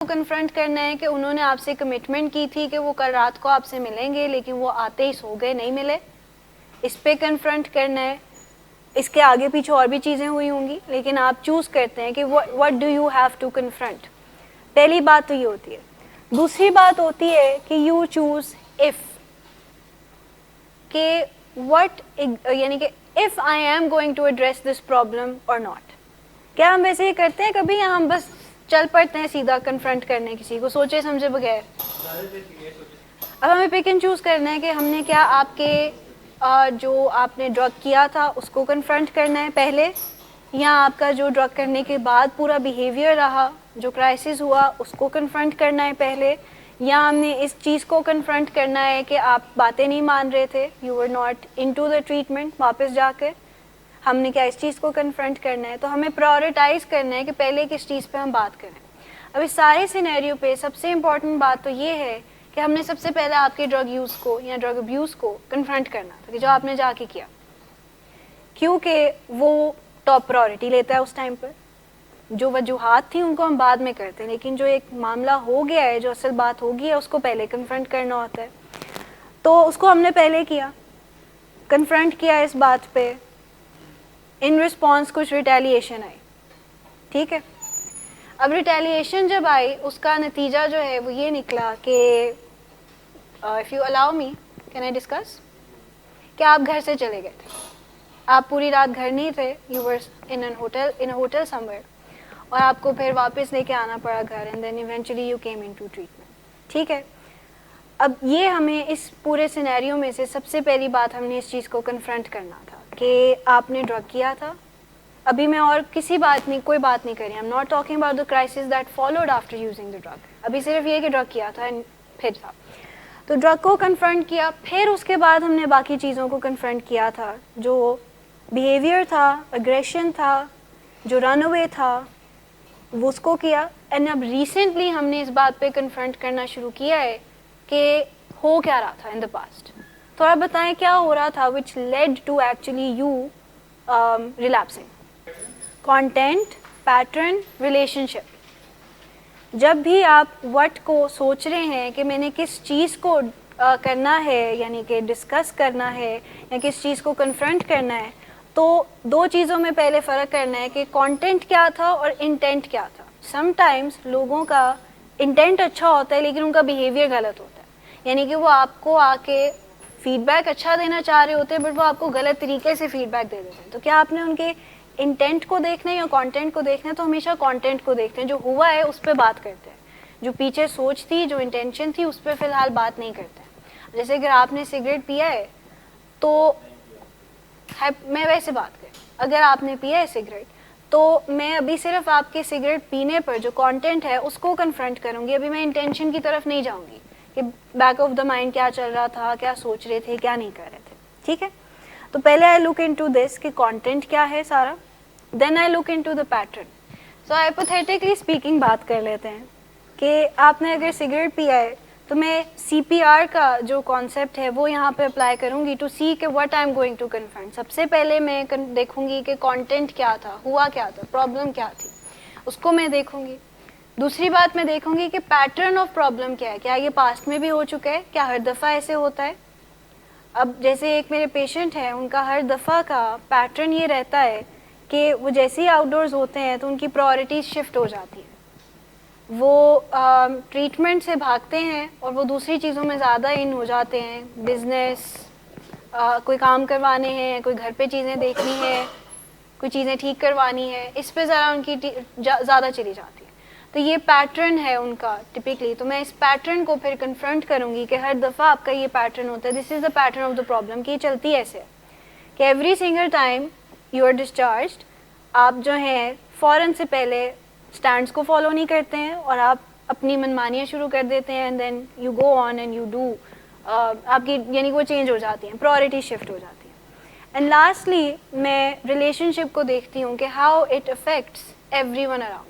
Confront کرنا ہے کہ انہوں نے آپ سے کمٹمنٹ کی تھی کہ وہ کل رات کو آپ سے ملیں گے لیکن وہ آتے ہی سو گئے, نہیں ملے, اس پہ کنفرنٹ کرنا ہے. اس کے آگے پیچھے اور بھی چیزیں ہوئی ہوں گی لیکن آپ چوز کرتے ہیں کہ what do you have to confront. پہلی بات تو یہ ہوتی ہے. دوسری بات ہوتی ہے کہ یو چوز if, کہ what یعنی کہ if I am going to address this problem or not. کیا ہم ویسے ہی کرتے ہیں کبھی, یا ہم بس چل پڑتے ہیں سیدھا کنفرنٹ کرنے کسی کو سوچے سمجھے بغیر؟ اب ہمیں پک اینڈ چوز کرنا ہے کہ ہم نے کیا آپ کے جو آپ نے ڈرگ کیا تھا اس کو کنفرنٹ کرنا ہے پہلے, یا آپ کا جو ڈرگ کرنے کے بعد پورا بیہیویئر رہا, جو کرائسس ہوا اس کو کنفرنٹ کرنا ہے پہلے, یا ہم نے اس چیز کو کنفرنٹ کرنا ہے کہ آپ باتیں نہیں مان رہے تھے, you were not into the treatment, واپس جا کے ہم نے کیا اس چیز کو کنفرنٹ کرنا ہے. تو ہمیں پرائورٹائز کرنا ہے کہ پہلے کس چیز پہ ہم بات کریں. اب اس سارے سینیریو پہ سب سے امپورٹنٹ بات تو یہ ہے کہ ہم نے سب سے پہلے آپ کے ڈرگ یوز کو یا ڈرگ ابیوز کو کنفرنٹ کرنا تھا کہ جو آپ نے جا کے کیا, کیونکہ وہ ٹاپ پرائورٹی لیتا ہے اس ٹائم پر. جو وجوہات تھیں ان کو ہم بعد میں کرتے ہیں, لیکن جو ایک معاملہ ہو گیا ہے, جو اصل بات ہو گئی ہے, اس کو پہلے کنفرنٹ کرنا ہوتا ہے. تو اس کو ہم نے پہلے کیا, کنفرنٹ کیا اس بات پہ, ان رسپانس کچھ ریٹیلیشن آئی. ٹھیک ہے, اب ریٹیلیشن جب آئی اس کا نتیجہ جو ہے وہ یہ نکلا کہ if you allow me can I discuss, کہ آپ گھر سے چلے گئے تھے, آپ پوری رات گھر نہیں تھے, you were in a hotel some where, اور آپ کو پھر واپس لے کے آنا پڑا گھر, and then eventually you came into treatment. ٹھیک ہے, اب یہ ہمیں اس پورے سینیریو میں سے سب سے پہلی بات ہم نے اس چیز کو کنفرنٹ کرنا تھا کہ آپ نے ڈرگ کیا تھا. ابھی میں اور کسی بات نہیں, کوئی بات نہیں کری, I am not talking about the crisis that followed after using the drug. ابھی صرف یہ کہ ڈرگ کیا تھا پھر تھا, تو ڈرگ کو کنفرنٹ کیا, پھر اس کے بعد ہم نے باقی چیزوں کو کنفرنٹ کیا تھا, جو بیہیویئر تھا, اگریشن تھا, جو رن اوے تھا, وہ اس کو کیا. اینڈ اب ریسنٹلی ہم نے اس بات پہ کنفرنٹ کرنا شروع کیا ہے کہ ہو کیا رہا تھا ان دا پاسٹ. تھوڑا بتائیں کیا ہو رہا تھا which led to actually you relapsing. Content, pattern, relationship. جب بھی آپ وٹ کو سوچ رہے ہیں کہ میں نے کس چیز کو کرنا ہے, یعنی کہ ڈسکس کرنا ہے یا کس چیز کو کنفرنٹ کرنا ہے, تو دو چیزوں میں پہلے فرق کرنا ہے کہ کانٹینٹ کیا تھا اور انٹینٹ کیا تھا. سم ٹائمس لوگوں کا انٹینٹ اچھا ہوتا ہے لیکن ان کا بیہیویئر غلط ہوتا ہے, یعنی کہ وہ آپ کو آ کے فیڈ بیک اچھا دینا چاہ رہے ہوتے ہیں بٹ وہ آپ کو غلط طریقے سے فیڈ بیک دے دیتے ہیں. تو کیا آپ نے ان کے انٹینٹ کو دیکھنا ہے یا کانٹینٹ کو دیکھنا ہے؟ تو ہمیشہ کانٹینٹ کو دیکھتے ہیں, جو ہوا ہے اس پہ بات کرتے ہیں, جو پیچھے سوچ تھی, جو انٹینشن تھی, اس پہ فی الحال بات نہیں کرتے ہیں. جیسے اگر آپ نے سگریٹ پیا ہے تو میں ویسے بات کروں, اگر آپ نے پیا ہے سگریٹ تو میں ابھی صرف آپ کے سگریٹ پینے پر جو کانٹینٹ ہے اس کو کنفرنٹ کروں گی, ابھی میں انٹینشن کی طرف نہیں جاؤں گی کہ بیک آف دا مائنڈ کیا چل رہا تھا, کیا سوچ رہے تھے, کیا نہیں کر رہے تھے. ٹھیک ہے, تو پہلے آئی لک ان ٹو دس کہ کانٹینٹ کیا ہے سارا, then I look into the pattern. So hypothetically speaking بات کر لیتے ہیں کہ آپ نے اگر سگریٹ پیا ہے تو میں سی پی آر کا جو کانسیپٹ ہے وہ یہاں پہ اپلائی کروں گی ٹو سی کہ what I am going to confront. سب سے پہلے میں دیکھوں گی کہ کانٹینٹ کیا تھا, ہوا کیا تھا, پرابلم کیا تھی, اس کو میں دیکھوں گی. دوسری بات میں دیکھوں گی کہ پیٹرن آف پرابلم کیا ہے, کیا یہ پاسٹ میں بھی ہو چکا ہے, کیا ہر دفعہ ایسے ہوتا ہے. اب جیسے ایک میرے پیشنٹ ہیں, ان کا ہر دفعہ کا پیٹرن یہ رہتا ہے کہ وہ جیسے ہی آؤٹ ڈورز ہوتے ہیں تو ان کی پرائورٹیز شفٹ ہو جاتی ہیں, وہ ٹریٹمنٹ سے بھاگتے ہیں اور وہ دوسری چیزوں میں زیادہ ان ہو جاتے ہیں, بزنس, کوئی کام کروانے ہیں, کوئی گھر پہ چیزیں دیکھنی ہے, کوئی چیزیں ٹھیک کروانی ہے, اس پہ ذرا ان کی زیادہ چلی جاتی ہے. تو یہ پیٹرن ہے ان کا ٹپکلی. تو میں اس پیٹرن کو پھر کنفرنٹ کروں گی کہ ہر دفعہ آپ کا یہ پیٹرن ہوتا ہے, this is the pattern of the problem, کہ یہ چلتی ایسے کہ every single time you are discharged, آپ جو ہیں فوراً سے پہلے اسٹینڈس کو فالو نہیں کرتے ہیں اور آپ اپنی منمانیاں شروع کر دیتے ہیں, and then you go on and you do, آپ کی یعنی وہ چینج ہو جاتی ہیں, پرائورٹی شفٹ ہو جاتی ہیں. اینڈ لاسٹلی میں ریلیشن شپ کو دیکھتی ہوں کہ how it affects every one around.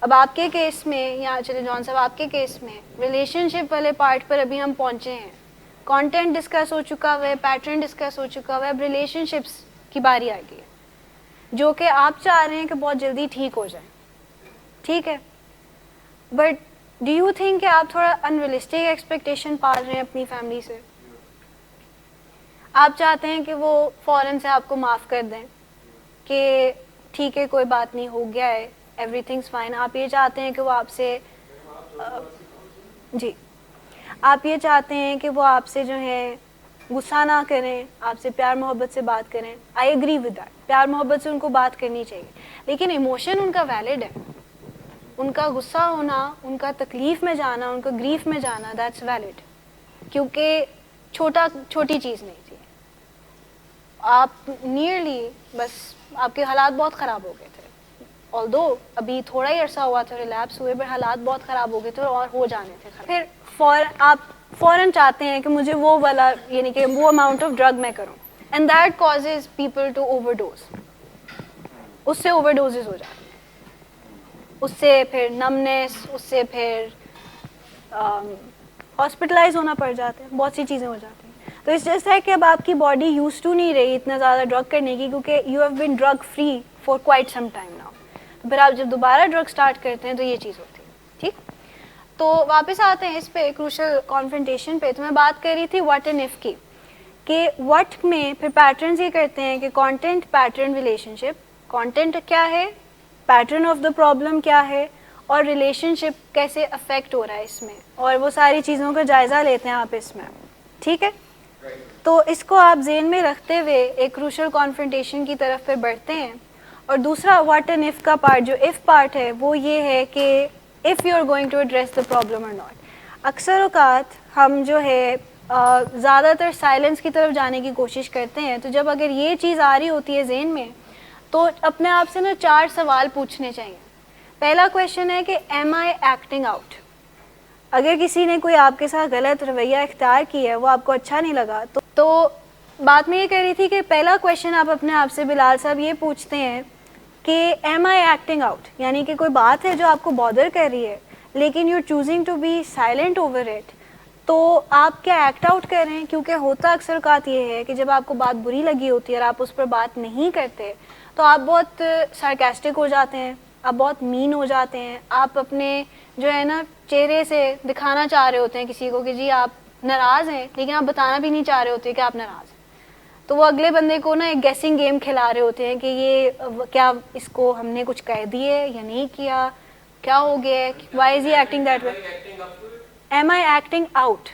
اب آپ کے کیس میں, یا چلے جان صاحب آپ کے کیس میں ریلیشن شپ والے پارٹ پر ابھی ہم پہنچے ہیں, کانٹینٹ ڈسکس ہو چکا ہوا ہے, پیٹرن ڈسکس ہو چکا ہوا ہے, اب ریلیشن شپس کی باری آ گئی ہے جو کہ آپ چاہ رہے ہیں کہ بہت جلدی ٹھیک ہو جائے. ٹھیک ہے, بٹ ڈو یو تھنک کہ آپ تھوڑا انریلسٹک ایکسپیکٹیشن پال رہے ہیں اپنی فیملی سے؟ آپ چاہتے ہیں کہ وہ فوراً سے آپ کو معاف کر دیں کہ ٹھیک ہے کوئی بات نہیں، ہو گیا ہے، ایوری تھنگس فائن. آپ یہ چاہتے ہیں کہ وہ آپ سے جی آپ یہ چاہتے ہیں کہ وہ آپ سے جو ہے غصہ نہ کریں، آپ سے پیار محبت سے بات کریں. آئی ایگری ود دیٹ، پیار محبت سے ان کو بات کرنی چاہیے، لیکن ایموشن ان کا ویلڈ ہے. ان کا غصہ ہونا، ان کا تکلیف میں جانا، ان کا گریف میں جانا، دیٹس ویلڈ، کیونکہ چھوٹی چیز نہیں تھی. آپ نیئرلی بس آپ کے حالات بہت خراب ہو گئے تھے. آلدو ابھی تھوڑا ہی عرصہ ہوا تھا ریلیپس ہوئے، پر حالات بہت خراب ہو گئے تھے اور ہو جانے تھے خراب. پھر آپ فوراً چاہتے ہیں کہ مجھے وہ والا یعنی کہ وہ اماؤنٹ آف ڈرگ میں کروں، and that causes people to overdose. اس سے اوور ڈوزز ہو جاتے ہیں، اس سے پھر نمنس، اس سے پھر ہاسپٹلائز ہونا پڑ جاتا ہے، بہت سی چیزیں ہو جاتی ہیں. تو اس جیسا ہے کہ اب آپ کی باڈی یوز ٹو نہیں رہی اتنا زیادہ ڈرگ کرنے کی، کیونکہ you have been drug free for quite some time now. پھر آپ جب دوبارہ ڈرگ اسٹارٹ کرتے ہیں تو یہ چیز ہوتی ہے. ٹھیک، تو واپس آتے ہیں اس پہ کروشل کانفرنٹیشن پہ. تو میں بات کر رہی تھی واٹ اینڈ اف کی، کہ واٹ میں پھر پیٹرنز یہ کرتے ہیں کہ کانٹینٹ پیٹرن ریلیشن شپ. کانٹینٹ کیا ہے، پیٹرن آف دا پرابلم کیا ہے، اور ریلیشن شپ کیسے افیکٹ ہو رہا ہے اس میں، اور وہ ساری چیزوں کا جائزہ لیتے ہیں آپ اس میں. ٹھیک ہے، تو اس کو آپ ذہن میں رکھتے ہوئے ایک کروشل کانفرنٹیشن کی طرف پہ بڑھتے ہیں. اور دوسرا واٹ اینڈ اف کا پارٹ، جو اف پارٹ ہے، وہ یہ ہے کہ if you are going to address the problem or not. اکثر اوقات ہم جو ہے زیادہ تر سائلنس کی طرف جانے کی کوشش کرتے ہیں. تو جب اگر یہ چیز آ رہی ہوتی ہے ذہن میں، تو اپنے آپ سے نا 4 سوال پوچھنے چاہیے. پہلا کویشچن ہے کہ ایم آئی ایکٹنگ آؤٹ. اگر کسی نے کوئی آپ کے ساتھ غلط رویہ اختیار کیا ہے، وہ آپ کو اچھا نہیں لگا، تو بات میں یہ کہہ رہی تھی کہ پہلا کویشچن آپ اپنے آپ سے بلال صاحب یہ پوچھتے ہیں کہ ایم آئی ایکٹنگ آؤٹ، یعنی کہ کوئی بات ہے جو آپ کو بادر کر رہی ہے لیکن you choosing to be silent over it, تو آپ کیا ایکٹ آؤٹ کر رہے ہیں. کیونکہ ہوتا اکثر اوقات یہ ہے کہ جب آپ کو بات بری لگی ہوتی ہے اور آپ اس پر بات نہیں کرتے، تو آپ بہت سارکاسٹک ہو جاتے ہیں، آپ بہت مین ہو جاتے ہیں. آپ اپنے جو ہے نا چہرے سے دکھانا چاہ رہے ہوتے ہیں کسی کو کہ جی آپ ناراض ہیں، لیکن آپ بتانا بھی نہیں چاہ رہے ہوتے کہ آپ ناراض ہیں. تو وہ اگلے بندے کو نا ایک گیسنگ گیم کھلا رہے ہوتے ہیں کہ یہ کیا اس کو ہم نے کچھ کہہ دیے یا نہیں کیا، کیا ہو گیا، why is he acting that way. Am I acting out,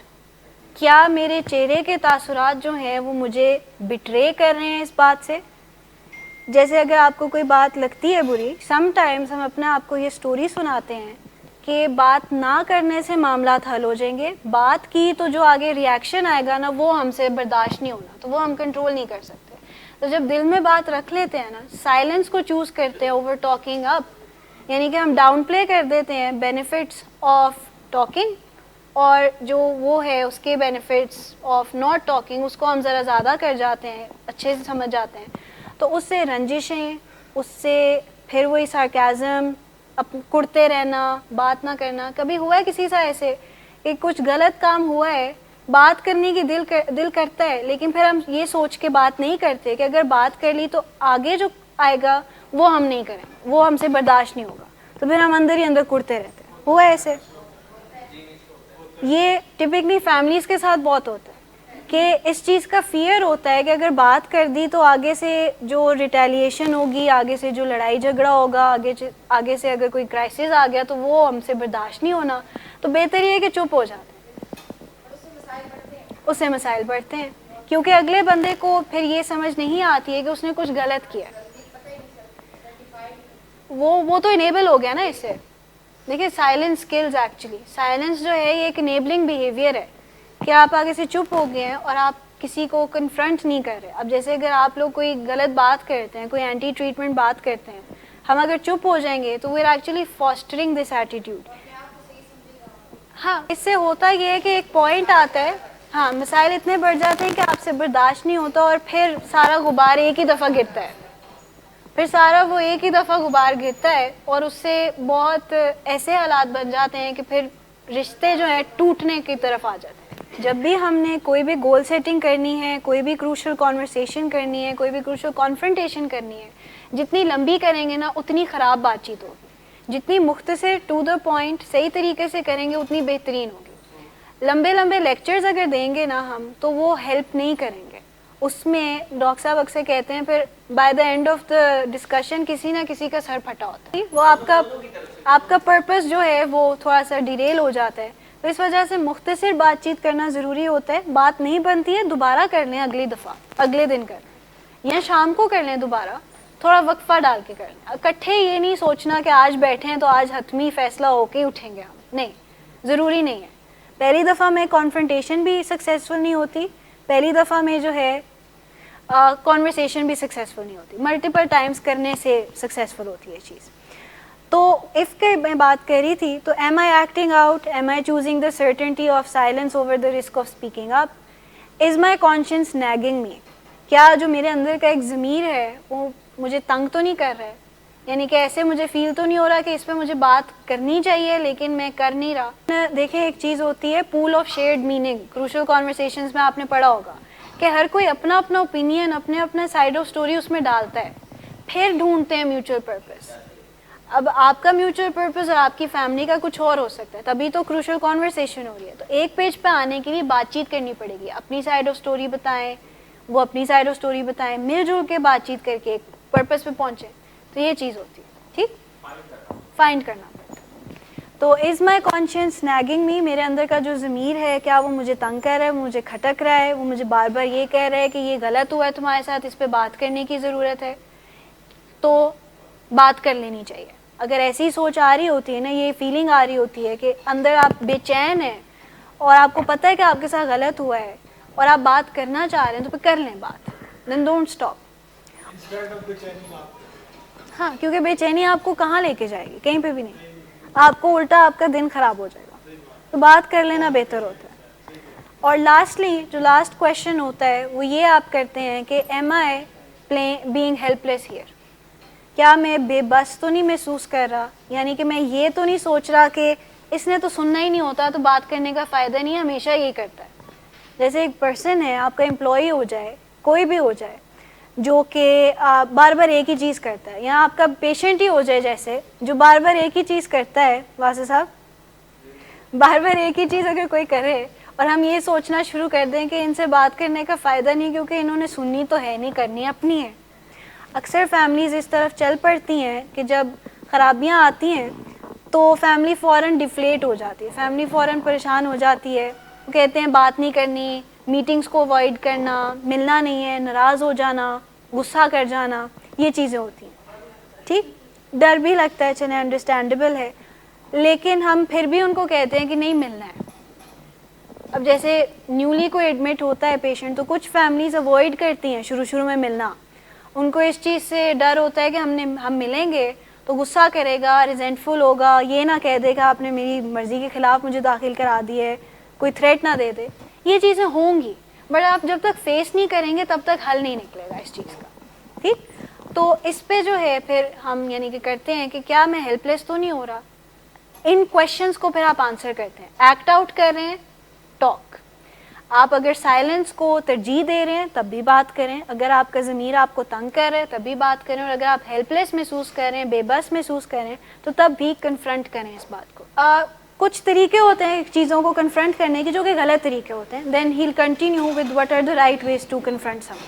کیا میرے چہرے کے تاثرات جو ہیں وہ مجھے بٹرے کر رہے ہیں اس بات سے. جیسے اگر آپ کو کوئی بات لگتی ہے بری، سم ٹائمز ہم اپنے آپ کو یہ سٹوری سناتے ہیں کہ بات نہ کرنے سے معاملات حل ہو جائیں گے، بات کی تو جو آگے ریئیکشن آئے گا نا وہ ہم سے برداشت نہیں ہونا، تو وہ ہم کنٹرول نہیں کر سکتے. تو جب دل میں بات رکھ لیتے ہیں نا، سائلنس کو چوز کرتے ہیں اوور ٹاکنگ اپ، یعنی کہ ہم ڈاؤن پلے کر دیتے ہیں بینیفٹس آف ٹاکنگ، اور جو وہ ہے اس کے بینیفٹس آف ناٹ ٹاکنگ اس کو ہم ذرا زیادہ کر جاتے ہیں، اچھے سے سمجھ جاتے ہیں. تو اس سے رنجشیں، اس سے پھر وہی سارکیزم، کڑتے رہنا، بات نہ کرنا. کبھی ہوا ہے کسی سے ایسے کہ کچھ غلط کام ہوا ہے، بات کرنے کی دل کرتا ہے، لیکن پھر ہم یہ سوچ کے بات نہیں کرتے کہ اگر بات کر لی تو آگے جو آئے گا وہ ہم نہیں کریں، وہ ہم سے برداشت نہیں ہوگا، تو پھر ہم اندر ہی اندر کڑتے رہتے ہیں. ہوا ہے ایسے؟ یہ ٹپکلی فیملیز کے ساتھ بہت ہوتا ہے کہ اس چیز کا فیئر ہوتا ہے کہ اگر بات کر دی تو آگے سے جو ریٹیلیشن ہوگی، آگے سے جو لڑائی جھگڑا ہوگا، آگے سے اگر کوئی کرائسس آ گیا تو وہ ہم سے برداشت نہیں ہونا. تو بہتر یہ ہے کہ چپ ہو جاتے ہیں، اس سے مسائل بڑھتے ہیں، کیونکہ اگلے بندے کو پھر یہ سمجھ نہیں آتی ہے کہ اس نے کچھ غلط کیا. وہ تو انیبل ہو گیا نا اس سے. دیکھیے سائلنس اسکلز، ایکچولی سائلنس جو ہے یہ ایک انیبلنگ بیہیویئر ہے کہ آپ آگے سے چپ ہو گئے ہیں اور آپ کسی کو کنفرنٹ نہیں کر رہے. اب جیسے اگر آپ لوگ کوئی غلط بات کرتے ہیں، کوئی اینٹی ٹریٹمنٹ بات کرتے ہیں، ہم اگر چپ ہو جائیں گے تو we are actually fostering this attitude. ہاں، اس سے ہوتا یہ ہے کہ ایک پوائنٹ آتا ہے، ہاں مسائل اتنے بڑھ جاتے ہیں کہ آپ سے برداشت نہیں ہوتا اور پھر سارا غبار ایک ہی دفعہ گرتا ہے. پھر سارا وہ ایک ہی دفعہ غبار گرتا ہے اور اس سے بہت ایسے حالات بن جاتے ہیں کہ پھر رشتے جو ہیں ٹوٹنے کی طرف آ جاتے ہیں. جب بھی ہم نے کوئی بھی گول سیٹنگ کرنی ہے، کوئی بھی کروشل کانورسیشن کرنی ہے، کوئی بھی کروشل کانفرنٹیشن کرنی ہے، جتنی لمبی کریں گے نا اتنی خراب بات چیت ہوگی. جتنی مختصر ٹو دا پوائنٹ صحیح طریقے سے کریں گے اتنی بہترین ہوگی. لمبے لمبے لیکچرز اگر دیں گے نا ہم تو وہ ہیلپ نہیں کریں گے. اس میں ڈاکٹر صاحب اکثر کہتے ہیں پھر by the and of the discussion کسی نہ کسی کا سر پھٹا ہوتا ہے, وہ آپ کا پرپس جو ہے وہ تھوڑا سا ڈیریل ہو جاتا ہے. تو اس وجہ سے مختصر بات چیت کرنا ضروری ہوتا ہے. بات نہیں بنتی ہے دوبارہ کر لیں, اگلی دفعہ اگلے دن کر لیں یا شام کو کر لیں, دوبارہ تھوڑا وقفہ ڈال کے کر لیں. اکٹھے یہ نہیں سوچنا کہ آج بیٹھے ہیں تو آج حتمی فیصلہ ہو کے اٹھیں گے ہم, نہیں, ضروری نہیں ہے. پہلی دفعہ میں کانفرنٹیشن بھی سکسیزفل نہیں ہوتی, پہلی دفعہ میں جو ہے کانورسیشن بھی سکسیزفل نہیں ہوتی, ملٹیپل ٹائمز کرنے سے سکسیزفل ہوتی ہے چیز. تو اف کے میں بات کر رہی تھی تو am I acting out, am I choosing the certainty of silence over the risk of speaking up, is my conscience nagging me, کیا جو میرے اندر کا ایک ضمیر ہے وہ مجھے تنگ تو نہیں کر رہا ہے, یعنی کہ ایسے مجھے فیل تو نہیں ہو رہا کہ اس پہ مجھے بات کرنی چاہیے لیکن میں کر نہیں رہا. دیکھیں ایک چیز ہوتی ہے pool of shared meaning, crucial conversations میں آپ نے پڑھا ہوگا کہ ہر کوئی اپنا اپنا اوپینین, اپنے اپنا سائڈ آف اسٹوری اس میں ڈالتا ہے, پھر ڈھونڈتے ہیں میوچل پرپز. اب آپ کا میوچل پرپز اور آپ کی فیملی کا کچھ اور ہو سکتا ہے, تبھی تو کروشل کانورسیشن ہو رہی ہے. تو ایک پیج پہ آنے کے لیے بات چیت کرنی پڑے گی, اپنی سائڈ آف اسٹوری بتائیں, وہ اپنی سائڈ آف اسٹوری بتائیں, مل جل کے بات چیت کر کے ایک پرپز پہ پہنچے. تو یہ چیز ہوتی ہے, ٹھیک, فائنڈ کرنا پڑتا ہے. تو از مائی کانشینس نیگنگ می, میرے اندر کا جو ضمیر ہے کیا وہ مجھے تنگ کر رہا ہے, وہ مجھے کھٹک رہا ہے, وہ مجھے بار بار یہ کہہ رہا ہے کہ یہ غلط ہوا ہے تمہارے ساتھ, اس پہ بات کرنے کی ضرورت ہے. تو بات کر لینی چاہیے. اگر ایسی سوچ آ رہی ہوتی ہے نا, یہ فیلنگ آ رہی ہوتی ہے کہ اندر آپ بے چین ہیں اور آپ کو پتہ ہے کہ آپ کے ساتھ غلط ہوا ہے اور آپ بات کرنا چاہ رہے ہیں, تو پھر کر لیں بات, دین ڈونٹ اسٹاپ. ہاں, کیونکہ بے چینی آپ کو کہاں لے کے جائے گی, کہیں پہ بھی نہیں, آپ کو الٹا آپ کا دن خراب ہو جائے گا. تو بات کر لینا بہتر ہوتا ہے. اور لاسٹلی جو لاسٹ کویشچن ہوتا ہے وہ یہ آپ کرتے ہیں کہ am I being helpless here, کیا میں بے بس تو نہیں محسوس کر رہا, یعنی کہ میں یہ تو نہیں سوچ رہا کہ اس نے تو سننا ہی نہیں ہوتا تو بات کرنے کا فائدہ نہیں, ہمیشہ یہ کرتا ہے. جیسے ایک پرسن ہے, آپ کا امپلائی ہو جائے, کوئی بھی ہو جائے, جو کہ بار بار ایک ہی چیز کرتا ہے, یا آپ کا پیشنٹ ہی ہو جائے جیسے, جو بار بار ایک ہی چیز کرتا ہے. واسع صاحب, بار بار ایک ہی چیز اگر کوئی کرے اور ہم یہ سوچنا شروع کر دیں کہ ان سے بات کرنے کا فائدہ نہیں کیونکہ انہوں نے سننی تو ہے نہیں, کرنی اپنی ہے. اکثر فیملیز اس طرف چل پڑتی ہیں کہ جب خرابیاں آتی ہیں تو فیملی فوراً ڈفلیٹ ہو جاتی ہے, فیملی فوراً پریشان ہو جاتی ہے. وہ کہتے ہیں بات نہیں کرنی, میٹنگز کو اوائڈ کرنا, ملنا نہیں ہے, ناراض ہو جانا, غصہ کر جانا, یہ چیزیں ہوتی ہیں. ٹھیک, ڈر بھی لگتا ہے, چلیں انڈرسٹینڈیبل ہے, لیکن ہم پھر بھی ان کو کہتے ہیں کہ نہیں ملنا ہے. اب جیسے نیولی کوئی ایڈمٹ ہوتا ہے پیشنٹ, تو کچھ فیملیز اوائڈ کرتی ہیں شروع میں ملنا. ان کو اس چیز سے ڈر ہوتا ہے کہ ہم ملیں گے تو غصہ کرے گا, ریزنٹفل ہوگا, یہ نہ کہہ دے گا آپ نے میری مرضی کے خلاف مجھے داخل کرا دی ہے, کوئی تھریٹ نہ دے دے. یہ چیزیں ہوں گی, بٹ آپ جب تک فیس نہیں کریں گے تب تک حل نہیں نکلے گا اس چیز کا. ٹھیک, تو اس پہ جو ہے پھر ہم یعنی کہ کرتے ہیں کہ کیا میں ہیلپ لیس تو نہیں ہو رہا. ان کویشچنس کو پھر آپ آنسر کرتے ہیں, ایکٹ آؤٹ کر رہے ہیں, ٹاک. آپ اگر سائلنس کو ترجیح دے رہے ہیں تب بھی بات کریں, اگر آپ کا ضمیر آپ کو تنگ کر رہے ہیں تب بھی بات کریں, اور اگر آپ ہیلپ لیس محسوس کر رہے ہیں, بے بس محسوس کر رہے ہیں, تو تب بھی کنفرنٹ کریں اس بات کو. کچھ طریقے ہوتے ہیں چیزوں کو کنفرنٹ کرنے کے جو کہ غلط طریقے ہوتے ہیں. Then he'll continue with what are the right ways to confront them.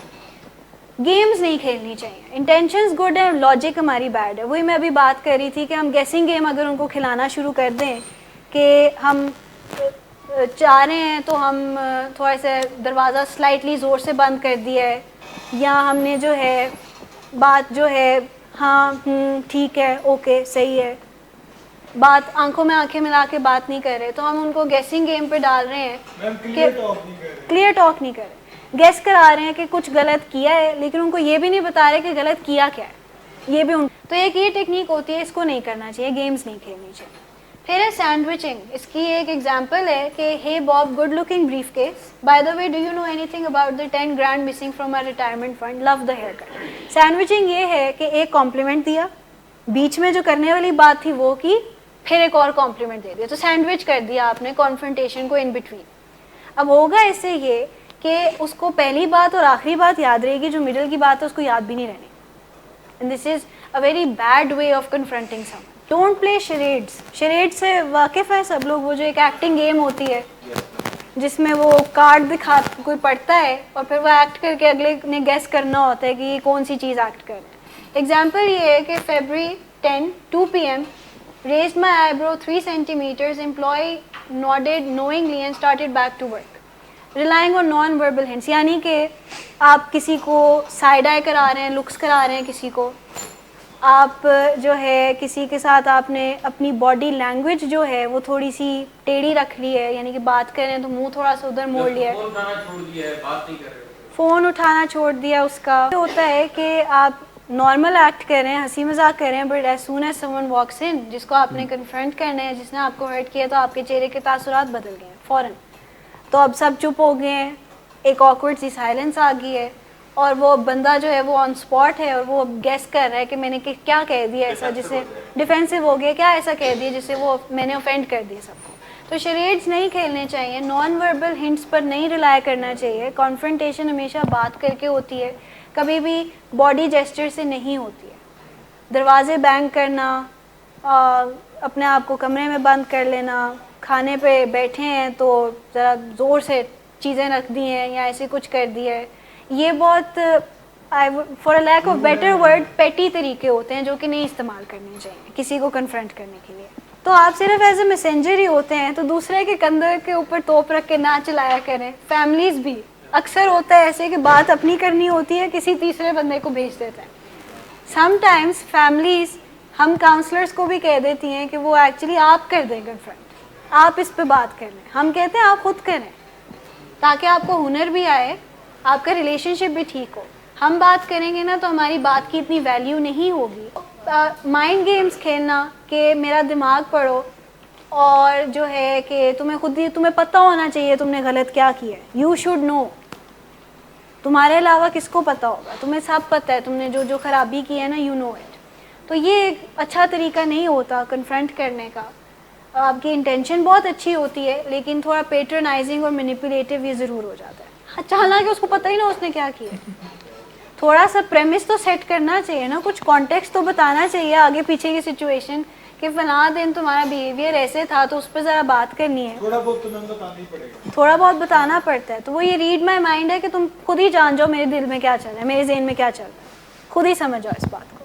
Games نہیں کھیلنی چاہیے, انٹینشنز گڈ ہیں, لاجک ہماری بیڈ ہے. وہی میں ابھی بات کر رہی تھی کہ ہم گیسنگ گیم اگر ان کو کھلانا شروع کر دیں کہ ہم چاہ رہے ہیں تو ہم تھوڑا سا دروازہ سلائٹلی زور سے بند کر دیا ہے, یا ہم نے جو ہے بات جو ہے ہاں ٹھیک ہے اوکے صحیح ہے, بات آنکھوں میں آنکھیں ملا کے بات نہیں کر رہے, تو ہم ان کو گیسنگ گیم پہ ڈال رہے ہیں کہ کلیئر ٹاک نہیں کر رہے, گیس کرا رہے ہیں کہ کچھ غلط کیا ہے, لیکن ان کو یہ بھی نہیں بتا رہے کہ غلط کیا کیا ہے. یہ بھی تو ایک یہ ٹیکنیک ہوتی ہے, اس کو نہیں کرنا چاہیے, گیمز نہیں کھیلنی چاہیے. پھر ہے سینڈوچنگ. اس کی ایک ایگزامپل ہے کہ hey Bob, good looking briefcase. By the way, do you know anything about the 10 grand missing from our retirement fund? Love the haircut. سینڈوچنگ یہ ہے کہ ایک کمپلیمنٹ دیا, بیچ میں جو کرنے والی بات تھی وہ کی, پھر ایک اور کمپلیمنٹ دے دیا, تو سینڈوچ کر دیا آپ نے کانفرنٹیشن کو ان بٹوین. اب ہوگا اس سے یہ کہ اس کو پہلی بات اور آخری بات یاد رہے گی, جو مڈل کی بات ہے اس کو یاد بھی نہیں رہنی. And this is a very bad way of confronting them. Don't play charades. Charade سے واقف ہے سب لوگ, وہ جو ایک ایکٹنگ گیم ہوتی ہے جس میں وہ کارڈ دکھا کوئی پڑھتا ہے اور پھر وہ ایکٹ کر کے اگلے نے گیس کرنا ہوتا ہے کہ یہ کون سی چیز ایکٹ کر رہا ہے. ایگزامپل یہ ہے کہ February 10, 2 PM, raised my eyebrow 3 centimeters, employee nodded knowingly and started back to work. Relying on non-verbal hints, یعنی کہ آپ کسی کو سائڈ آئی کرا رہے ہیں, لکس کرا رہے ہیں کسی کو, آپ جو ہے کسی کے ساتھ آپ نے اپنی باڈی لینگویج جو ہے وہ تھوڑی سی ٹیڑھی رکھ لی ہے, یعنی کہ بات کر رہے ہیں تو منہ تھوڑا سا ادھر موڑ لیا ہے, فون اٹھانا چھوڑ دیا اس کا. ہوتا ہے کہ آپ نارمل ایکٹ کر رہے ہیں, ہنسی مذاق کر رہے ہیں, but as soon as someone walks in, جس کو آپ نے کنفرنٹ کرنا ہے, جس نے آپ کو ہرٹ کیا, تو آپ کے چہرے کے تاثرات بدل گئے ہیں فوراً. تو اب سب چپ ہو گئے ہیں, ایک آکورڈ سی سائلنس آ گئی ہے, اور وہ بندہ جو ہے وہ آن اسپاٹ ہے اور وہ گیس کر رہا ہے کہ میں نے کیا کہہ دیا ایسا جسے ڈیفینسو ہو گیا, کیا ایسا کہہ دیا جسے وہ میں نے اوفینڈ کر دیا سب کو. تو شریڈس نہیں کھیلنے چاہیے, نان وربل ہنٹس پر نہیں ریلائی کرنا چاہیے. کانفرنٹیشن ہمیشہ بات کر کے ہوتی ہے, کبھی بھی باڈی جیسچر سے نہیں ہوتی ہے. دروازے بینگ کرنا, اپنے آپ کو کمرے میں بند کر لینا, کھانے پہ بیٹھے ہیں تو ذرا زور سے چیزیں رکھ دی ہیں یا ایسے کچھ کر دیا ہے, یہ بہت for a lack of better word پیٹی طریقے ہوتے ہیں جو کہ نہیں استعمال کرنے چاہیے کسی کو کنفرنٹ کرنے کے لیے. تو آپ صرف ایز اے میسنجر ہی ہوتے ہیں, تو دوسرے کے کندھے کے اوپر توپ رکھ کے نہ چلایا کریں. فیملیز بھی اکثر ہوتا ہے ایسے کہ بات اپنی کرنی ہوتی ہے, کسی تیسرے بندے کو بھیج دیتا ہے. سم ٹائمز فیملیز ہم کاؤنسلرس کو بھی کہہ دیتی ہیں کہ وہ ایکچولی آپ کر دیں کنفرنٹ, آپ اس پہ بات کر لیں. ہم کہتے ہیں آپ خود کریں تاکہ آپ کو ہنر بھی آئے, آپ کا ریلیشن شپ بھی ٹھیک ہو. ہم بات کریں گے نا تو ہماری بات کی اتنی ویلیو نہیں ہوگی. مائنڈ گیمز کھیلنا کہ میرا دماغ پڑھو, اور جو ہے کہ تمہیں پتہ ہونا چاہیے تم نے غلط کیا کیا ہے. You should know. تمہارے علاوہ کس کو پتہ ہوگا, تمہیں سب پتہ ہے تم نے جو خرابی کی ہے نا, یو نو اٹ. تو یہ ایک اچھا طریقہ نہیں ہوتا کنفرنٹ کرنے کا. آپ کی انٹینشن بہت اچھی ہوتی ہے لیکن تھوڑا پیٹرنائزنگ اور مینیپولیٹیو یہ ضرور ہو جاتا ہے. حالانکہ اس کو پتہ ہی نہ اس نے کیا کیا. تھوڑا سا پریمس تو سیٹ کرنا چاہیے نا, کچھ کانٹیکسٹ تو بتانا چاہیے آگے پیچھے کی سچویشن, کہ فلاں دن تمہارا بیہیویئر ایسے تھا تو اس پہ ذرا بات کرنی ہے. تھوڑا بہت بتانا پڑتا ہے. تو وہ یہ ریڈ مائی مائنڈ ہے کہ تم خود ہی جان جاؤ میرے دل میں کیا چل رہا ہے, میرے ذہن میں کیا چل رہا ہے, خود ہی سمجھ جاؤ اس بات کو.